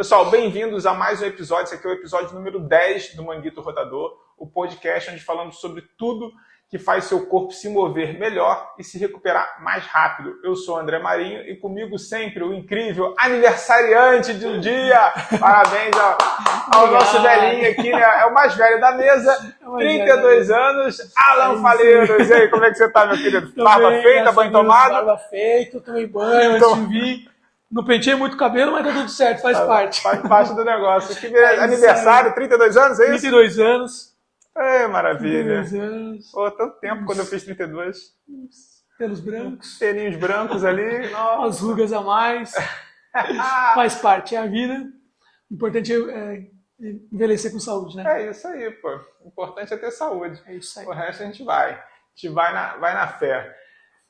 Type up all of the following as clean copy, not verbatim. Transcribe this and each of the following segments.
Pessoal, bem-vindos a mais um episódio. Esse aqui é o episódio número 10 do Manguito Rotador, o podcast onde falamos sobre tudo que faz seu corpo se mover melhor e se recuperar mais rápido. Eu sou o André Marinho e comigo sempre o incrível aniversariante do dia. Parabéns ao nosso velhinho aqui, né? É o mais velho da mesa, 32 anos, Alan Faleiros. E aí, como é que você tá, meu querido? Barba feita, banho tomado? Barba feita, tomei banho antes de vir. Não penteei muito o cabelo, mas tá tudo certo, faz parte. Faz parte do negócio. Que aniversário, 32 anos, é isso? 32 anos. É, maravilha. 32 anos. Pô, tanto tempo quando eu fiz 32. Pelos brancos. Pelinhos brancos ali. Nossa. Umas rugas a mais. Faz parte, é a vida. O importante é envelhecer com saúde, né? É isso aí, pô. O importante é ter saúde. É isso aí. O resto a gente vai. A gente vai na fé.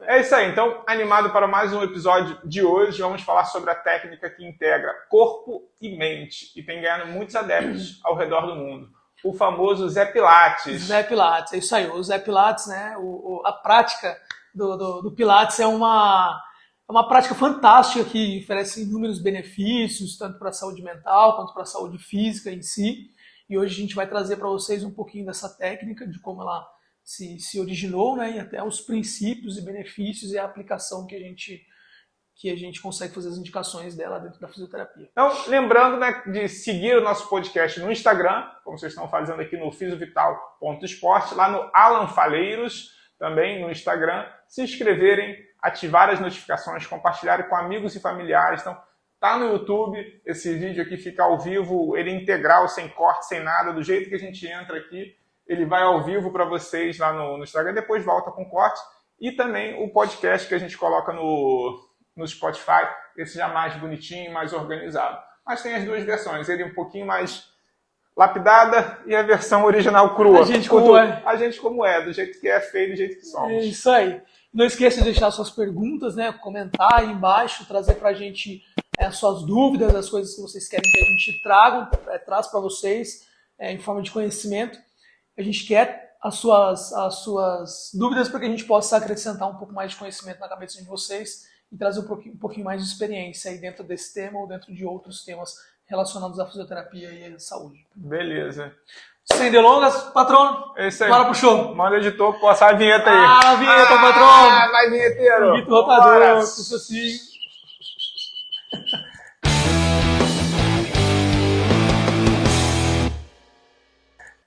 É isso aí, então, animado para mais um episódio de hoje, vamos falar sobre a técnica que integra corpo e mente e tem ganhado muitos adeptos ao redor do mundo. O famoso Zé Pilates. Zé Pilates, é isso aí. O Zé Pilates, né? A prática do Pilates é uma prática fantástica que oferece inúmeros benefícios, tanto para a saúde mental quanto para a saúde física em si. E hoje a gente vai trazer para vocês um pouquinho dessa técnica, de como ela se originou, né, e até os princípios e benefícios e a aplicação que a gente consegue fazer as indicações dela dentro da fisioterapia. Então, lembrando, né, de seguir o nosso podcast no Instagram, como vocês estão fazendo aqui no fisiovital.esporte, lá no Alan Faleiros, também no Instagram, se inscreverem, ativar as notificações, compartilharem com amigos e familiares. Então, tá no YouTube, esse vídeo aqui fica ao vivo, ele é integral, sem corte, sem nada, do jeito que a gente entra aqui. Ele vai ao vivo para vocês lá no Instagram, depois volta com corte. E também o podcast que a gente coloca no Spotify, esse já mais bonitinho, mais organizado. Mas tem as duas versões, ele um pouquinho mais lapidada e a versão original crua. A gente como é. A gente como é, do jeito que é feio, do jeito que somos. É isso aí. Não esqueça de deixar suas perguntas, né? Comentar aí embaixo, trazer pra gente as suas dúvidas, as coisas que vocês querem que a gente traz para vocês em forma de conhecimento. A gente quer as suas dúvidas para que a gente possa acrescentar um pouco mais de conhecimento na cabeça de vocês e trazer um pouquinho mais de experiência aí dentro desse tema ou dentro de outros temas relacionados à fisioterapia e à saúde. Beleza. Sem delongas, patrono, bora pro show. Manda o editor passar a vinheta aí. A vinheta, patrono. Vai, vinheteiro. Manguito Rotador, com assim.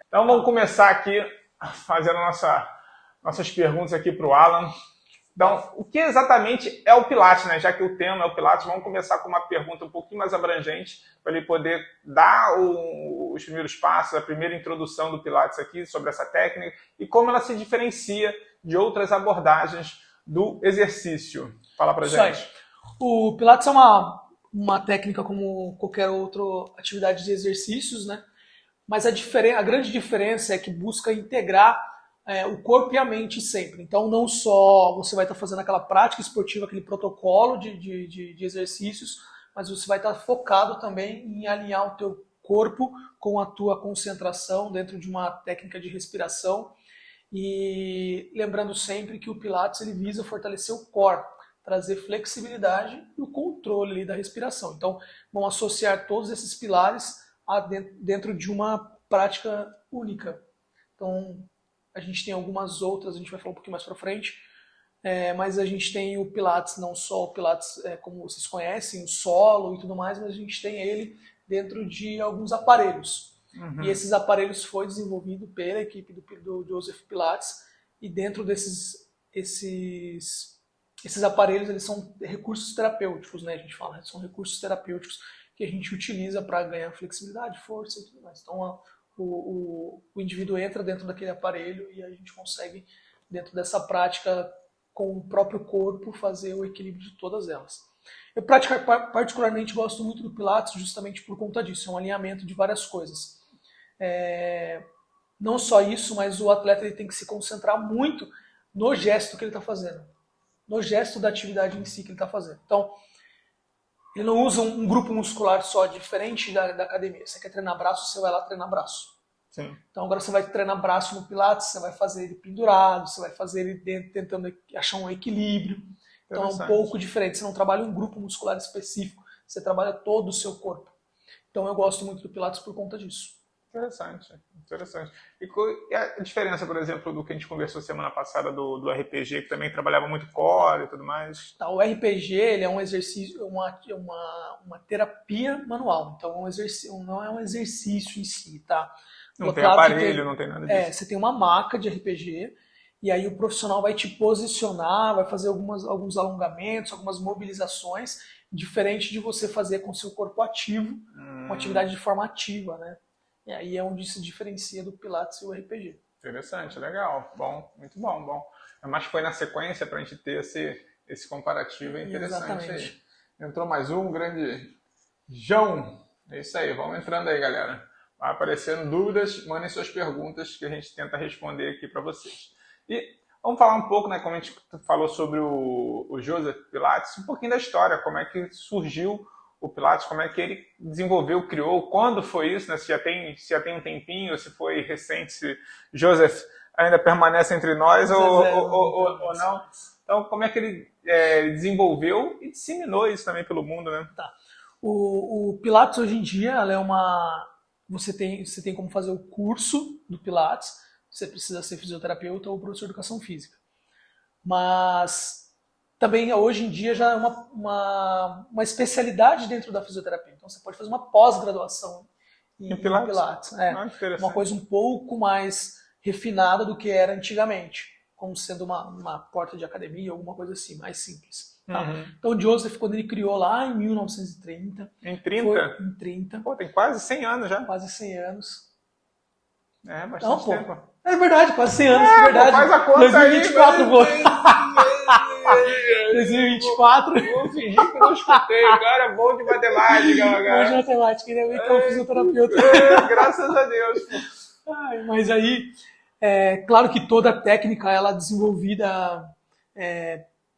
Então vamos começar aqui fazendo nossas perguntas aqui para o Alan. Então, o que exatamente é o Pilates, né? Já que o tema é o Pilates, vamos começar com uma pergunta um pouquinho mais abrangente para ele poder dar os primeiros passos, a primeira introdução do Pilates aqui sobre essa técnica e como ela se diferencia de outras abordagens do exercício. Fala para gente. O Pilates é uma técnica como qualquer outra atividade de exercícios, né? Mas a grande diferença é que busca integrar o corpo e a mente sempre. Então, não só você vai estar fazendo aquela prática esportiva, aquele protocolo de exercícios, mas você vai estar focado também em alinhar o teu corpo com a tua concentração dentro de uma técnica de respiração. E lembrando sempre que o Pilates ele visa fortalecer o core, trazer flexibilidade e o controle da respiração. Então, vão associar todos esses pilares dentro de uma prática única. Então, a gente tem algumas outras, a gente vai falar um pouquinho mais para frente, mas a gente tem o Pilates, não só o Pilates como vocês conhecem, o solo e tudo mais, mas a gente tem ele dentro de alguns aparelhos. Uhum. E esses aparelhos foi desenvolvido pela equipe do Joseph Pilates, e dentro esses aparelhos, eles são recursos terapêuticos, né? A gente fala, são recursos terapêuticos que a gente utiliza para ganhar flexibilidade, força e tudo mais. Então, o indivíduo entra dentro daquele aparelho e a gente consegue, dentro dessa prática, com o próprio corpo, fazer o equilíbrio de todas elas. Eu particularmente gosto muito do Pilates justamente por conta disso, é um alinhamento de várias coisas. Não só isso, mas o atleta ele tem que se concentrar muito no gesto que ele está fazendo, no gesto da atividade em si que ele está fazendo. Então, ele não usa um grupo muscular só, diferente da academia. Você quer treinar braço, você vai lá treinar braço. Sim. Então agora você vai treinar braço no Pilates, você vai fazer ele pendurado, você vai fazer ele tentando achar um equilíbrio. Então é um pouco diferente. Você não trabalha um grupo muscular específico, você trabalha todo o seu corpo. Então eu gosto muito do Pilates por conta disso. Interessante, interessante. E a diferença, por exemplo, do que a gente conversou semana passada do RPG, que também trabalhava muito core e tudo mais? Tá, o RPG ele é um exercício, uma terapia manual. Então não é um exercício em si, tá? Não tem Claro que aparelho, não tem nada disso. você tem uma maca de RPG e aí o profissional vai te posicionar, vai fazer alguns alongamentos, algumas mobilizações, diferente de você fazer com o seu corpo ativo, uma atividade de forma ativa, né? E aí é onde se diferencia do Pilates e o RPG. Interessante, legal. Bom, muito bom, bom. Mas foi na sequência para a gente ter esse comparativo interessante. Exatamente. Aí. Entrou mais um grande João. É isso aí, vamos entrando aí, galera. Vai aparecendo dúvidas, mandem suas perguntas que a gente tenta responder aqui para vocês. E vamos falar um pouco, né, como a gente falou sobre o Joseph Pilates, um pouquinho da história, como é que surgiu o Pilates, como é que ele desenvolveu, criou, quando foi isso, né? Se já tem um tempinho, se foi recente, se Joseph ainda permanece entre nós ou não. Então, como é que ele desenvolveu e disseminou isso também pelo mundo, né? Tá. O Pilates hoje em dia, ela é você tem como fazer o curso do Pilates, você precisa ser fisioterapeuta ou professor de educação física. Mas também hoje em dia já é uma especialidade dentro da fisioterapia. Então você pode fazer uma pós-graduação em Pilates. Uma coisa um pouco mais refinada do que era antigamente, como sendo uma porta de academia, alguma coisa assim, mais simples. Tá? Então o Joseph, quando ele criou lá em 1930... Em 30? Em 30. Pô, tem quase 100 anos já. Quase 100 anos. É, bastante tempo. É verdade, quase 100 anos, é verdade. Pô, faz a conta 2024, aí. vou. 2024. Vou fingir que não escutei. O cara é bom de matemática. Bom de matemática, ainda bem que é um fisioterapeuta. Graças a Deus. Mas aí, claro que toda a técnica ela é desenvolvida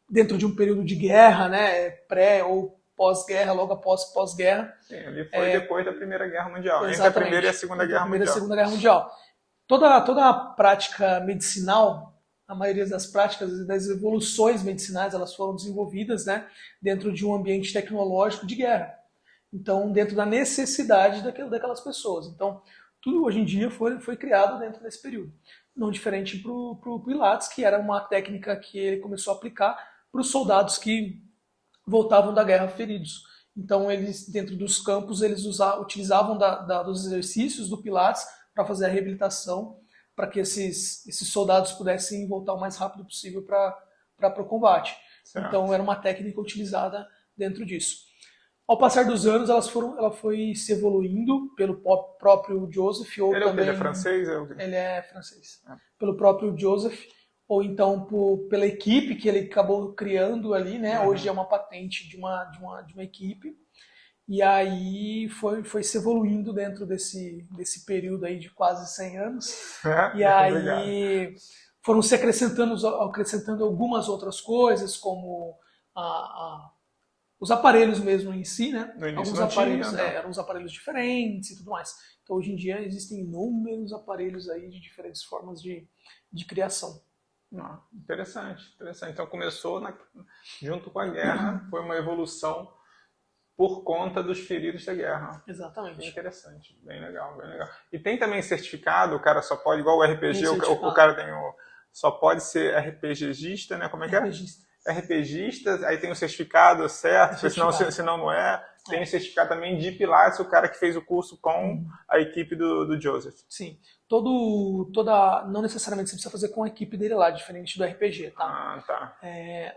dentro de um período de guerra, né? Pré ou pós-guerra, logo após pós-guerra. Sim, ali foi depois da Primeira Guerra Mundial. Exatamente. Entre a Primeira e a Segunda Guerra Mundial. Segunda Guerra Mundial. Toda a prática medicinal, a maioria das práticas e das evoluções medicinais, elas foram desenvolvidas, né, dentro de um ambiente tecnológico de guerra. Então, dentro da necessidade daquelas pessoas. Então, tudo hoje em dia foi criado dentro desse período. Não diferente para o Pilates, que era uma técnica que ele começou a aplicar para os soldados que voltavam da guerra feridos. Então, eles, dentro dos campos, eles utilizavam dos exercícios do Pilates para fazer a reabilitação, para que esses soldados pudessem voltar o mais rápido possível para o combate. Certo. Então, era uma técnica utilizada dentro disso. Ao passar dos anos, ela foi se evoluindo pelo próprio Joseph. Ou ele também, é francês? Ele é francês. Pelo próprio Joseph, ou então pela equipe que ele acabou criando ali, né? Hoje é uma patente de uma equipe. E aí foi se evoluindo dentro desse período aí de quase 100 anos. E aí foram se acrescentando algumas outras coisas, como os aparelhos mesmo em si, né? Alguns aparelhos eram uns aparelhos diferentes e tudo mais. Então hoje em dia existem inúmeros aparelhos aí de diferentes formas de criação. Interessante. Então começou junto com a guerra, foi uma evolução por conta dos feridos da guerra. Exatamente. Bem interessante, bem legal, bem legal. E tem também certificado, o cara só pode, igual o RPG, o cara tem só pode ser RPGista, né? Como é que é? RPGista, aí tem o certificado certo, senão não é. Tem o certificado também de Pilates, o cara que fez o curso com a equipe do Joseph. Sim. Não necessariamente você precisa fazer com a equipe dele lá, diferente do RPG, tá? Tá.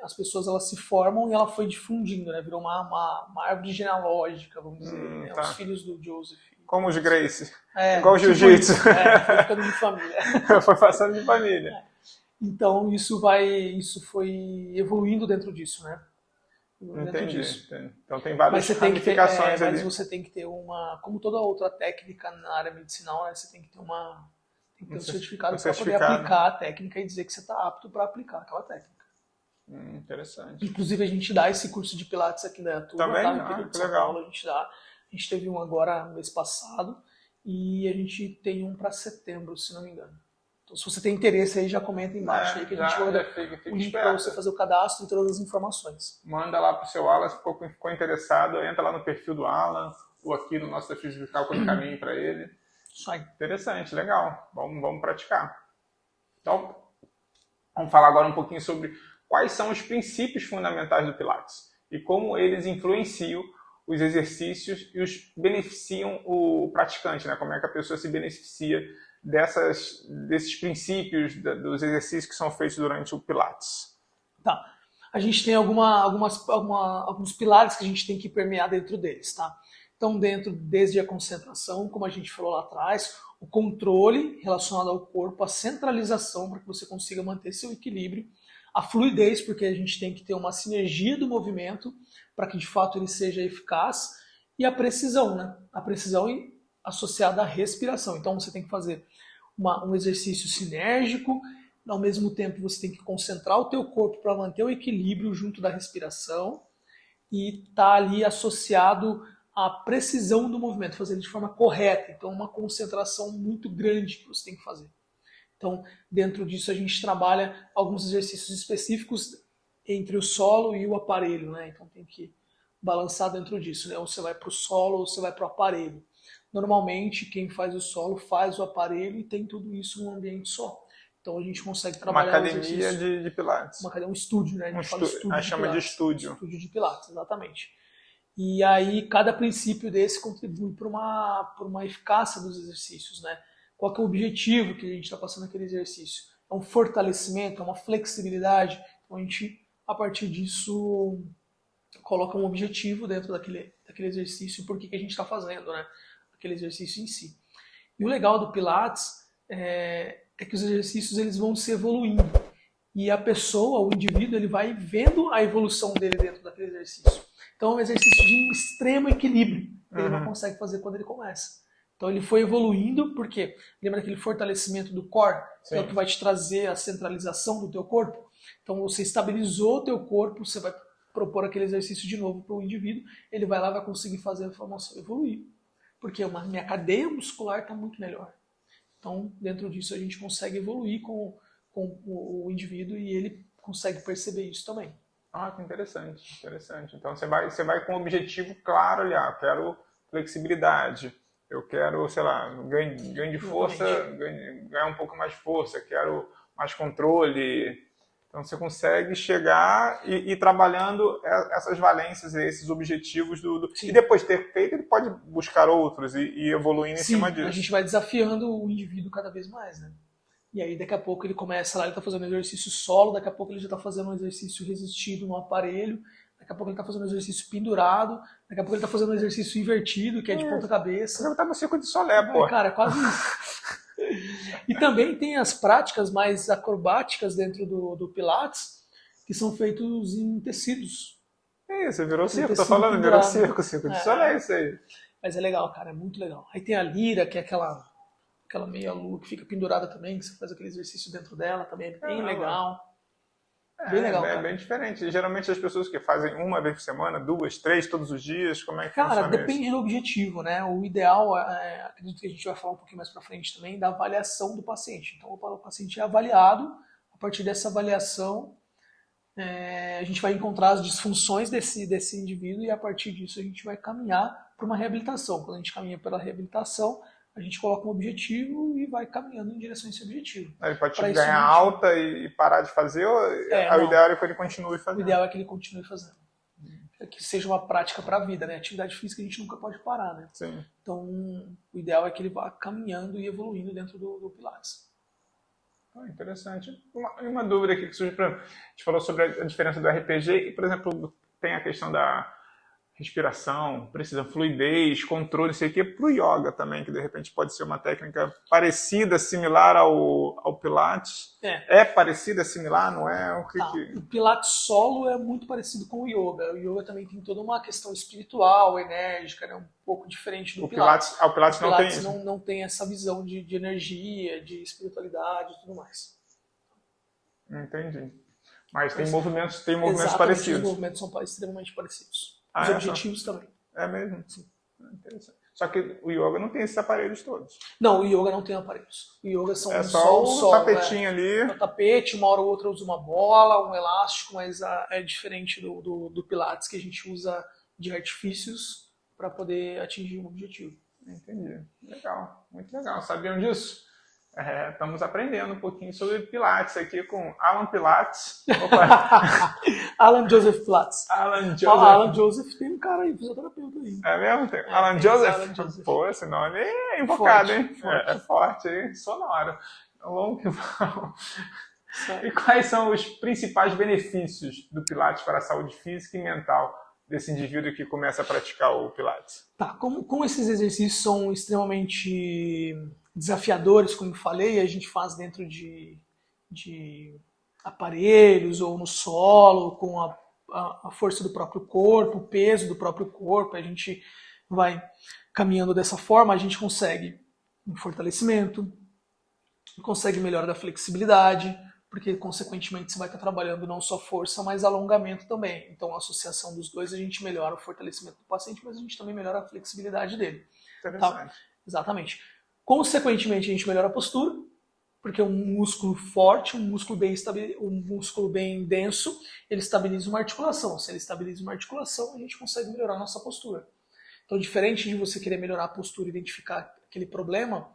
As pessoas elas se formam e ela foi difundindo, né? Virou uma árvore genealógica, vamos dizer, né? Os filhos do Joseph. Como os Gracie. Igual o Jiu-Jitsu. Foi ficando de família. Foi passando de família. Então isso foi evoluindo dentro disso, né? Entendi. Então tem várias ramificações ali. Mas você tem que ter como toda outra técnica na área medicinal, né, você tem que ter um certificado para poder aplicar a técnica e dizer que você está apto para aplicar aquela técnica. Interessante. Inclusive a gente dá esse curso de Pilates aqui na turma, também? Tá? Que legal. A gente teve um agora mês passado e a gente tem um para setembro, se não me engano. Então, se você tem interesse aí, já comenta embaixo aí que a gente vai dar o link para você fazer o cadastro e todas as informações. Manda lá pro seu Alan, se ficou interessado, entra lá no perfil do Alan, ou aqui no nosso Defísio Vital com o caminho para ele. Isso aí. Interessante, legal. Vamos praticar. Então, vamos falar agora um pouquinho sobre quais são os princípios fundamentais do Pilates e como eles influenciam os exercícios e os beneficiam o praticante, né? Como é que a pessoa se beneficia desses princípios dos exercícios que são feitos durante o Pilates. Tá. A gente tem alguns pilares que a gente tem que permear dentro deles, tá? Então, desde a concentração, como a gente falou lá atrás, o controle relacionado ao corpo, a centralização para que você consiga manter seu equilíbrio, a fluidez, porque a gente tem que ter uma sinergia do movimento para que de fato ele seja eficaz, e a precisão, né? A precisão associada à respiração. Então você tem que fazer um exercício sinérgico, ao mesmo tempo você tem que concentrar o teu corpo para manter o equilíbrio junto da respiração e tá ali associado à precisão do movimento, fazer ele de forma correta. Então uma concentração muito grande que você tem que fazer. Então, dentro disso, a gente trabalha alguns exercícios específicos entre o solo e o aparelho, né? Então, tem que balançar dentro disso, né? Ou você vai para o solo ou você vai para o aparelho. Normalmente, quem faz o solo faz o aparelho e tem tudo isso num ambiente só. Então, a gente consegue trabalhar... Uma academia de Pilates. Um estúdio, né? A gente fala estúdio chama de estúdio. Estúdio de Pilates, exatamente. E aí, cada princípio desse contribui para uma eficácia dos exercícios, né? Qual que é o objetivo que a gente está passando naquele exercício? É um fortalecimento, é uma flexibilidade. Então a gente, a partir disso, coloca um objetivo dentro daquele exercício, por que a gente está fazendo, né? Aquele exercício em si. E o legal do Pilates é que os exercícios eles vão se evoluindo. E a pessoa, o indivíduo, ele vai vendo a evolução dele dentro daquele exercício. Então é um exercício de extremo equilíbrio. Ele não consegue fazer quando ele começa. Então ele foi evoluindo, porque lembra aquele fortalecimento do core, que é o que vai te trazer a centralização do teu corpo? Então você estabilizou o teu corpo, você vai propor aquele exercício de novo para o indivíduo, ele vai lá e vai conseguir fazer a formação evoluir. Porque minha cadeia muscular está muito melhor. Então dentro disso a gente consegue evoluir com o indivíduo e ele consegue perceber isso também. Ah, que interessante. Então você vai com um objetivo claro ali, eu quero flexibilidade. Eu quero, sei lá, ganho de força, ganhar um pouco mais de força, quero mais controle. Então você consegue chegar e ir trabalhando essas valências, esses objetivos e depois de ter feito, ele pode buscar outros e evoluindo em cima disso. A gente vai desafiando o indivíduo cada vez mais, né? E aí daqui a pouco ele começa lá, ele está fazendo um exercício solo, daqui a pouco ele já está fazendo um exercício resistido no aparelho, daqui a pouco ele está fazendo um exercício pendurado, daqui a pouco ele está fazendo um exercício invertido, que é de ponta cabeça. Você tá no circo de Solé, pô. Cara, é quase isso. E também tem as práticas mais acrobáticas dentro do Pilates, que são feitos em tecidos. Você virou circo, tô falando, virou circo de Solé, isso aí. Mas é legal, cara, é muito legal. Aí tem a lira, que é aquela meia lua que fica pendurada também, que você faz aquele exercício dentro dela, também é bem legal. Bem legal, cara. É bem diferente. Geralmente as pessoas que fazem uma vez por semana, 2, 3, todos os dias, como é que funciona isso? Cara, depende do objetivo, né? O ideal, acredito que a gente vai falar um pouquinho mais pra frente também, da avaliação do paciente. Então o paciente é avaliado, a partir dessa avaliação a gente vai encontrar as disfunções desse indivíduo e a partir disso a gente vai caminhar para uma reabilitação. Quando a gente caminha pela reabilitação, a gente coloca um objetivo e vai caminhando em direção a esse objetivo. Ele pode ganhar alta e parar de fazer, ou o ideal é que ele continue fazendo? O ideal é que ele continue fazendo. É que seja uma prática para a vida, né? Atividade física a gente nunca pode parar, né? Sim. Então, o ideal é que ele vá caminhando e evoluindo dentro do Pilates. Interessante. Uma dúvida aqui que surge, a gente falou sobre a diferença do RPG e, por exemplo, tem a questão da respiração, precisa fluidez, controle, sei o que, para o yoga também, que de repente pode ser uma técnica parecida, similar ao Pilates. É parecida, similar, não é? O Pilates solo é muito parecido com o yoga. O yoga também tem toda uma questão espiritual, enérgica, né? Um pouco diferente do Pilates. O Pilates não tem isso. Não tem essa visão de energia, de espiritualidade e tudo mais. Entendi. Mas tem movimentos parecidos. Os movimentos são extremamente parecidos. Os objetivos também. É mesmo? Sim. Interessante. Só que o yoga não tem esses aparelhos todos. Não, o yoga não tem aparelhos. O yoga são só o tapetinho ali. O tapete, uma hora ou outra usa uma bola, um elástico, mas é diferente do Pilates, que a gente usa de artifícios para poder atingir um objetivo. Entendi. Legal, muito legal. Sabiam disso? Estamos aprendendo um pouquinho sobre Pilates aqui com Alan Pilates. Opa. Alan Joseph Pilates. Alan Joseph. Alan Joseph tem um cara aí, fisioterapeuta aí. É mesmo? Alan Joseph? Alan Joseph. Pô, esse nome é invocado, hein? Forte. É forte, hein? Sonoro. Vamos que vamos. E quais são os principais benefícios do Pilates para a saúde física e mental desse indivíduo que começa a praticar o Pilates? Tá, como esses exercícios são extremamente desafiadores, como eu falei, a gente faz dentro de aparelhos ou no solo, com a força do próprio corpo, o peso do próprio corpo, a gente vai caminhando dessa forma, a gente consegue um fortalecimento, consegue melhora da flexibilidade, porque consequentemente você vai estar trabalhando não só força, mas alongamento também. Então a associação dos dois, a gente melhora o fortalecimento do paciente, mas a gente também melhora a flexibilidade dele. Interessante. Tá? Exatamente. Consequentemente, a gente melhora a postura, porque um músculo forte, um músculo bem denso, ele estabiliza uma articulação. Se ele estabiliza uma articulação, a gente consegue melhorar a nossa postura. Então, diferente de você querer melhorar a postura e identificar aquele problema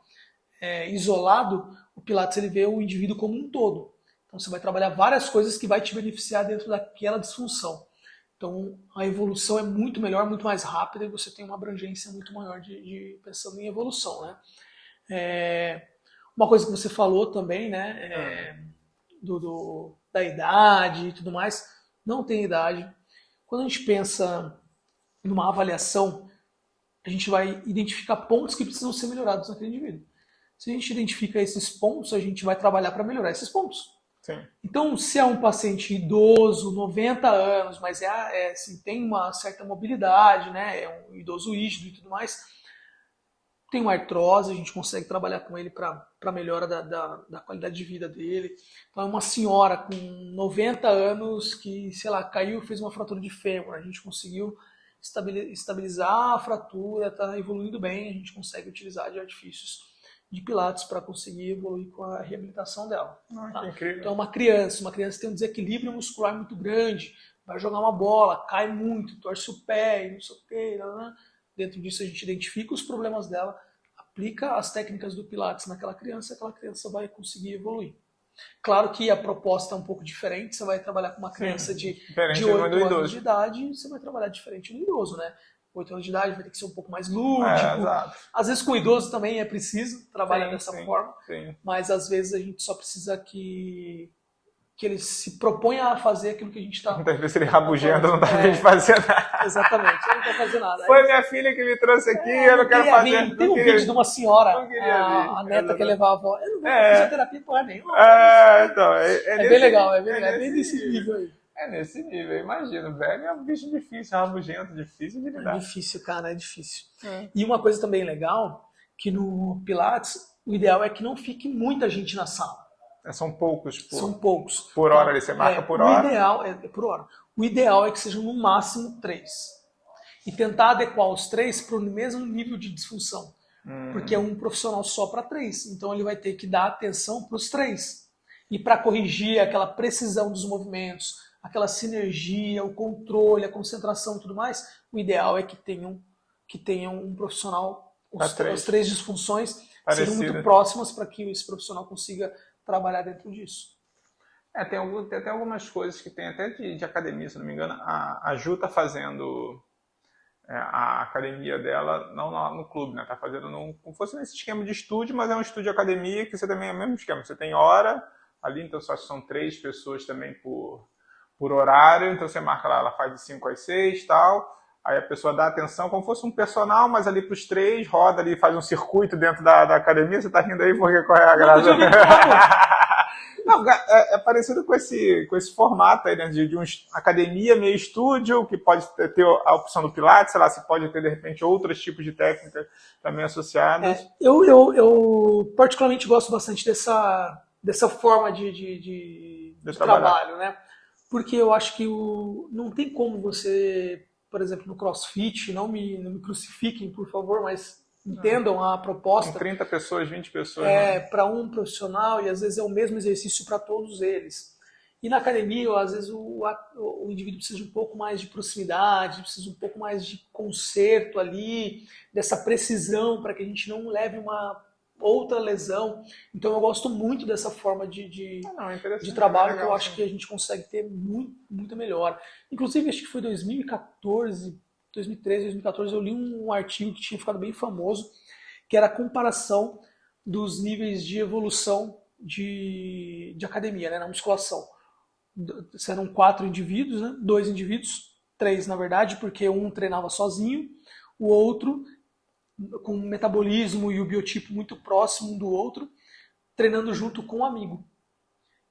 isolado, o Pilates ele vê o indivíduo como um todo. Então, você vai trabalhar várias coisas que vai te beneficiar dentro daquela disfunção. Então, a evolução é muito melhor, muito mais rápida e você tem uma abrangência muito maior pensando em evolução, né? Uma coisa que você falou também, né, da idade e tudo mais, não tem idade. Quando a gente pensa numa avaliação, a gente vai identificar pontos que precisam ser melhorados naquele indivíduo. Se a gente identifica esses pontos, a gente vai trabalhar para melhorar esses pontos. Sim. Então, se é um paciente idoso, 90 anos, mas assim, tem uma certa mobilidade, né, é um idoso rígido e tudo mais, tem uma artrose, a gente consegue trabalhar com ele para melhora da qualidade de vida dele. Então, é uma senhora com 90 anos que, sei lá, caiu e fez uma fratura de fêmur. A gente conseguiu estabilizar a fratura, está evoluindo bem, a gente consegue utilizar de artifícios de Pilates para conseguir evoluir com a reabilitação dela. Tá? Que incrível. Então, uma criança tem um desequilíbrio muscular muito grande, vai jogar uma bola, cai muito, torce o pé, não sei o quê, né? Dentro disso a gente identifica os problemas dela, aplica as técnicas do Pilates naquela criança, aquela criança vai conseguir evoluir. Claro que a proposta é um pouco diferente, você vai trabalhar com uma criança de 8 anos de idade, você vai trabalhar diferente do idoso, né? 8 anos de idade vai ter que ser um pouco mais lúdico. Às vezes com o idoso também é preciso trabalhar dessa forma, mas às vezes a gente só precisa que ele se proponha a fazer aquilo que a gente está... Muitas vezes ele rabugento, não dá pra gente fazer nada. Exatamente, ele não quer fazer nada. Foi minha filha que me trouxe aqui, eu não quero fazer. Tem um vídeo de uma senhora, a neta quer levar a avó. Eu não vou fazer terapia porra nenhuma. Então, é bem legal, é bem nesse nível aí. É nesse nível, imagino. Velho é um bicho difícil, rabugento, difícil de lidar. É difícil, cara, é difícil. E uma coisa também legal, que no Pilates, o ideal é que não fique muita gente na sala. São poucos por hora, ali você marca por hora? O ideal é por hora. O ideal é que sejam no máximo 3. E tentar adequar os 3 para o mesmo nível de disfunção. Porque é um profissional só para 3. Então ele vai ter que dar atenção para os 3. E para corrigir aquela precisão dos movimentos, aquela sinergia, o controle, a concentração e tudo mais, o ideal é que tenham um profissional, as 3 disfunções sejam muito próximas para que esse profissional consiga trabalhar dentro disso. Tem até algumas coisas que tem até de academia, se não me engano. A Ju está fazendo a academia dela, não no clube, né? Está fazendo como fosse nesse esquema de estúdio, mas é um estúdio de academia que você também é o mesmo esquema. Você tem hora ali, então só são 3 pessoas também por horário, então você marca lá, ela faz de 5 às 6 e tal. Aí a pessoa dá atenção como fosse um personal, mas ali para os 3, roda ali, faz um circuito dentro da academia. Você tá rindo aí porque qual é a graça? Não, é parecido com esse formato aí, né? De uma academia meio estúdio, que pode ter a opção do Pilates, sei lá, se pode ter de repente outros tipos de técnicas também associadas. Eu particularmente gosto bastante dessa forma de trabalho, né? Porque eu acho que não tem como você, por exemplo, no CrossFit, não me crucifiquem, por favor, mas entendam a proposta. Com 30 pessoas, 20 pessoas. Para um profissional, e às vezes é o mesmo exercício para todos eles. E na academia, às vezes, o indivíduo precisa de um pouco mais de proximidade, precisa de um pouco mais de conserto ali, dessa precisão, para que a gente não leve uma outra lesão. Então eu gosto muito dessa forma de trabalho, que eu acho que a gente consegue ter muita melhora. Inclusive, acho que foi 2014, 2013, 2014, eu li um artigo que tinha ficado bem famoso, que era a comparação dos níveis de evolução de academia, né, na musculação. Eram 4 indivíduos, né? 2 indivíduos, 3 na verdade, porque um treinava sozinho, o outro com o metabolismo e o biotipo muito próximo um do outro, treinando junto com um amigo.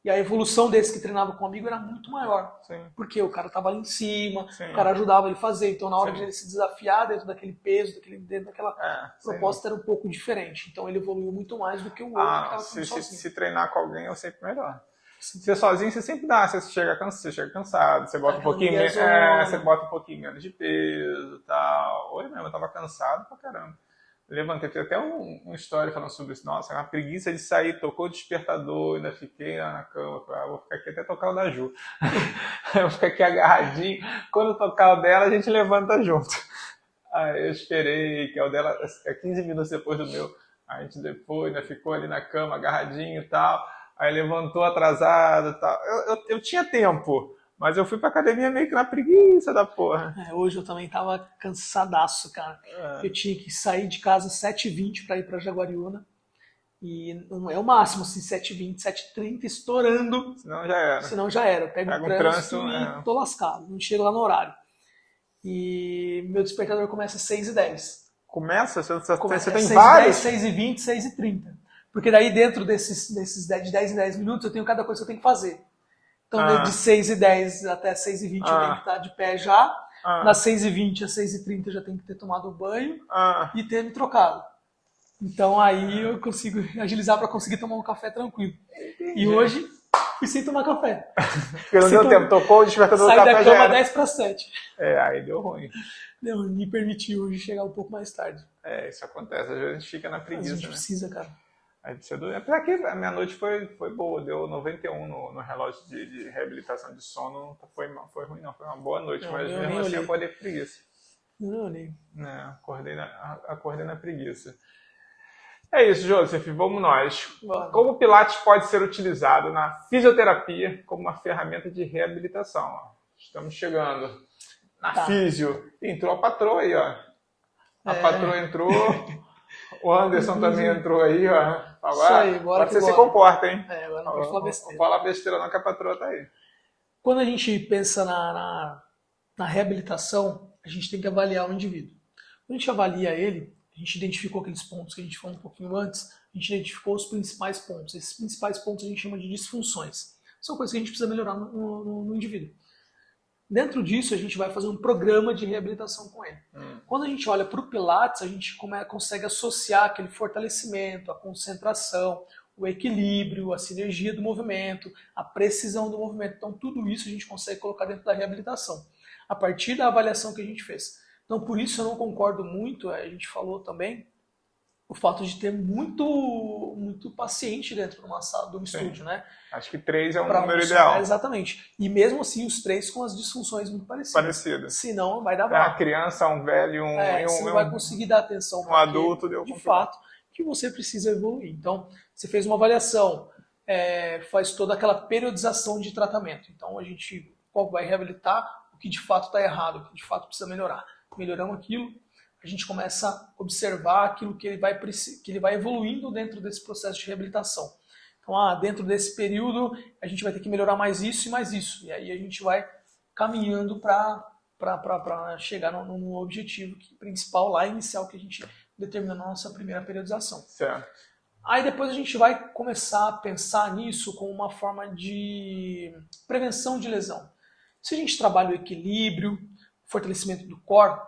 E a evolução desse que treinava com um amigo era muito maior, porque o cara estava ali em cima, o cara ajudava ele a fazer, então na hora de ele se desafiar dentro daquele peso, dentro daquela proposta era um pouco diferente, então ele evoluiu muito mais do que o outro que estava sozinho. Se treinar com alguém é sempre melhor. Ser sozinho você sempre dá, você chega cansado, você bota um pouquinho menos, você bota um pouquinho menos de peso e tal. Hoje mesmo eu tava cansado pra caramba. Levantei, tem até uma história falando sobre isso. Nossa, uma preguiça de sair, tocou o despertador, ainda fiquei lá na cama, vou ficar aqui até tocar o da Ju. Eu vou ficar aqui agarradinho, quando tocar o dela a gente levanta junto. Aí eu esperei, que é o dela é 15 minutos depois do meu. A gente depois ainda ficou ali na cama agarradinho e tal. Aí levantou atrasado e tal. Eu tinha tempo, mas eu fui pra academia meio que na preguiça da porra. Hoje eu também tava cansadaço, cara. Eu tinha que sair de casa às 7h20 pra ir pra Jaguariúna. E não é o máximo, assim, 7h20, 7h30 estourando. Senão já era. Eu pego o trânsito e tô lascado. Não chego lá no horário. E meu despertador começa às 6h10. Começa? Você tem 6h10, vários? 6h20, 6h30. Porque daí dentro desses de 10 em 10 minutos eu tenho cada coisa que eu tenho que fazer. Então de 6h10 até 6h20 eu tenho que estar de pé já. Das 6h20 às 6h30 eu já tenho que ter tomado banho e ter me trocado. Então aí eu consigo agilizar para conseguir tomar um café tranquilo. Entendi. E hoje fui sem tomar café. Porque não deu tempo, tocou o despertador do café. Saí da cama 10:50. Aí deu ruim. Não, me permitiu hoje chegar um pouco mais tarde. Isso acontece, às vezes a gente fica na preguiça. A gente precisa, cara. Apesar que a minha noite foi boa, deu 91 no relógio de reabilitação de sono, não foi ruim não, foi uma boa noite, mas mesmo assim eu acordei com preguiça. Não olhei. Acordei na preguiça. É isso, Joseph, vamos nós. Bora. Como o Pilates pode ser utilizado na fisioterapia como uma ferramenta de reabilitação? Estamos chegando na físio. Entrou a patroa aí, ó. A patroa entrou... O Anderson também entrou aí, ó. Isso aí, bora que você se comporta, hein? Agora não pode falar besteira. Não fala besteira não, que a patroa tá aí. Quando a gente pensa na reabilitação, a gente tem que avaliar o indivíduo. Quando a gente avalia ele, a gente identificou aqueles pontos que a gente falou um pouquinho antes, a gente identificou os principais pontos. Esses principais pontos a gente chama de disfunções. São coisas que a gente precisa melhorar no indivíduo. Dentro disso, a gente vai fazer um programa de reabilitação com ele. Quando a gente olha para o Pilates, a gente consegue associar aquele fortalecimento, a concentração, o equilíbrio, a sinergia do movimento, a precisão do movimento. Então, tudo isso a gente consegue colocar dentro da reabilitação, a partir da avaliação que a gente fez. Então, por isso eu não concordo muito, a gente falou também, o fato de ter muito paciente dentro de uma sala, de um estúdio, né? Acho que 3 é um número ideal. Exatamente. E mesmo assim, os 3 com as disfunções muito parecidas. Senão, vai dar mal. Uma criança, um velho, você não vai conseguir dar atenção um adulto, de fato, que você precisa evoluir. Então, você fez uma avaliação, faz toda aquela periodização de tratamento. Então, a gente vai reabilitar o que de fato está errado, o que de fato precisa melhorar. Melhoramos aquilo, a gente começa a observar aquilo que ele vai evoluindo dentro desse processo de reabilitação. Então, dentro desse período, a gente vai ter que melhorar mais isso e mais isso. E aí a gente vai caminhando para chegar no objetivo principal, lá inicial, que a gente determinou na nossa primeira periodização. Certo. Aí depois a gente vai começar a pensar nisso como uma forma de prevenção de lesão. Se a gente trabalha o equilíbrio, o fortalecimento do core,